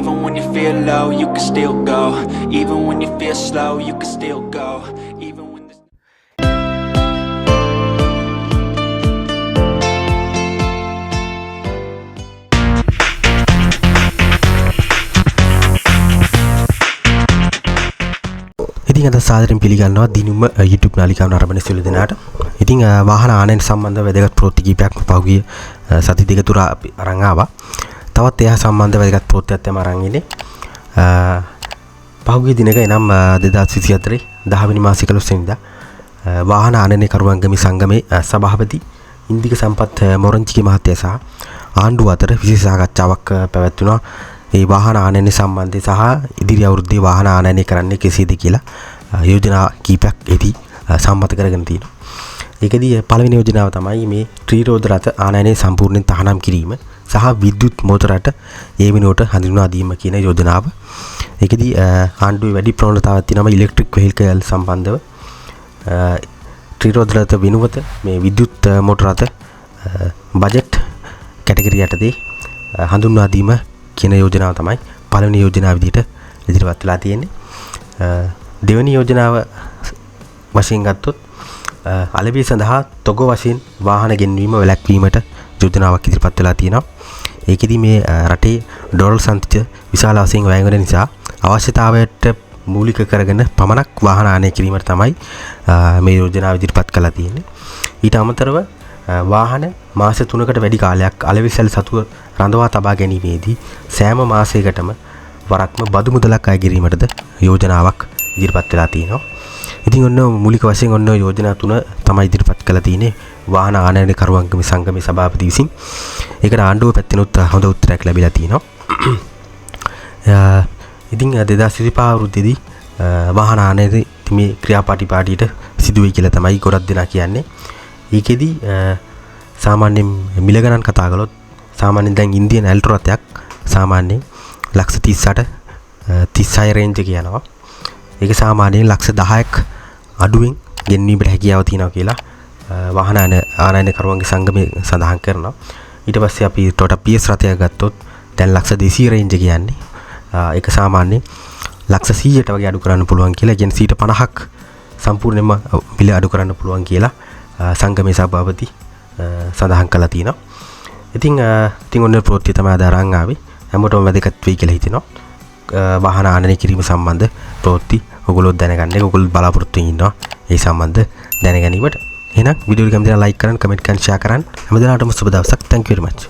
Even when you feel low, you can still go. Even when you feel slow, you can still go. Even when the ඉතින් අද සාදරයෙන් පිළිගන්නවා දිනුම YouTube නාලිකාව නරඹන සියලු දෙනාට. ඉතින් වාහන ආනයන සම්බන්ධ වැදගත් ප්‍රවෘත්ති කිහිපයක් පහුගිය සති දෙක තුර අපි අරන් ආවා. තවත් ඒ සම්බන්ධ වැදගත් ප්‍රවෘත්තියක් තමයි අරන් ඉන්නේ. පහුගිය දිනක එනම් 2024 10 වෙනි මාසයේ 11 වෙනිදා වාහන ආනයන කරුවන්ගම සංගමේ සභාපති ඉන්දික සම්පත් මොරංචිගේ මහත්තයා සහ ආණ්ඩුව අතර විශේෂ සාකච්ඡාවක් පැවැත්වුණා. ඒ වාහන ආනයන සම්බන්ධය සහ ඉදිරි අවුරුද්දේ වාහන ආනයනය කරන්නේ කෙසේද කියලා යෝජනා කීපයක් එදී සම්මත කරගෙන තියෙනවා. ඒකදී පළවෙනි යෝජනාව තමයි මේ ත්‍රිරෝද රථ ආනයනය සම්පූර්ණයෙන් තහනම් කිරීම සහ විද්‍යුත් මෝටර රට ඒ වෙනුවට හඳුන්වා දීම කියන යෝජනාව. ඒකදී ආණ්ඩුවේ වැඩි ප්‍රවණතාවක් තියෙනවා ඉලෙක්ට්‍රික් වෙහිකල් සම්බන්ධව. ත්‍රිරෝද රථ වෙනුවට මේ විද්‍යුත් මෝටර රථ බජට් කැටගරි යටතේ හඳුන්වා දීම කියන යෝජනාව තමයි පළවෙනි යෝජනාව විදිහට ඉදිරිපත් වෙලා තියෙන්නේ. දෙවෙනි යෝජනාව වශයෙන් ගත්තොත් අලෙවිය සඳහා තොග වශයෙන් වාහන ගෙන්වීම වැළැක්වීමට යෝජනාවක් ඉදිරිපත් වෙලා තියෙනවා. ඒකෙදි මේ රටේ ඩොලර් සංචිත විශාල වශයෙන් වැය වෙන නිසා අවශ්‍යතාවයට මූලික කරගෙන පමණක් වාහන ආනයනය කිරීමට තමයි මේ යෝජනාව ඉදිරිපත් කරලා තියෙන්නේ. ඊට අමතරව වාහන මාස 3කට වැඩි කාලයක් අලෙවිසල් සතුව රඳවා තබා ගැනීමේදී සෑම මාසයකටම වරක්ම බදු මුදලක් අය කිරීමටද යෝජනාවක් ඉදිරිපත් වෙලා තියෙනවා. ඉතින් ඔන්න මූලික වශයෙන් ඔන්න යෝජනා 3 තමයි ඉදිරිපත් කරලා තියෙන්නේ වාහන ආනයන කරුවන්ගම සංගමේ සභාපති විසින්. ඒකට ආණ්ඩුව පැත්තෙනුත් හොඳ උත්තරයක් ලැබිලා තියෙනවා. ඉතින් 2025 අවුරුද්දේදී වාහන ආනයන මේ ක්‍රියාපටිපාටියට සිදුවේ කියලා තමයි ගොඩක් දෙනා කියන්නේ. ඒකෙදි සාමාන්‍යයෙන් මිල ගණන් කතා කළොත් සාමාන්‍යයෙන් දැන් ඉන්දියන් ඇල්ටෝ රථයක් සාමාන්‍යයෙන් ලක්ෂ 38 36 රේන්ජ් එක යනවා. ඒක සාමාන්‍යයෙන් ලක්ෂ 10ක් අඩුවෙන් ගෙන්වීමට හැකියාව තියෙනවා කියලා වාහන ආනයන කරුවන්ගේ සංගමය සඳහන් කරනවා. ඊට පස්සේ අපි ටොයෝටා PS රථයක් ගත්තොත් දැන් ලක්ෂ 200 රේන්ජ් එක යන්නේ. ඒක සාමාන්‍යයෙන් ලක්ෂ 100ට වගේ අඩු කරන්න පුළුවන් කියලා. කියන්නේ 50ක් සම්පූර්ණයෙන්ම මිල අඩු කරන්න පුළුවන් කියලා සංගමේ සභාපති සඳහන් කළා තියෙනවා. ඉතින් ඔන්න ප්‍රවෘත්තිය තමයි අද අරන් ආවේ. හැමෝටම වැදගත් වෙයි කියලා හිතෙනවා. වාහන ආනයනය කිරීම සම්බන්ධ ප්‍රවෘත්ති ඔයගොල්ලෝ දැනගන්න. ඔයගොල්ලෝ බලාපොරොත්තු වෙන්න ඉන්නවා ඒ සම්බන්ධ දැනගැනීමට. එහෙනම් වීඩියෝ එක කැමති නම් ලයික් කරන්න, කමෙන්ට් කරන්න, ෂෙයා කරන්න. හැමදාටම සුබ දවසක්. Thank you very much.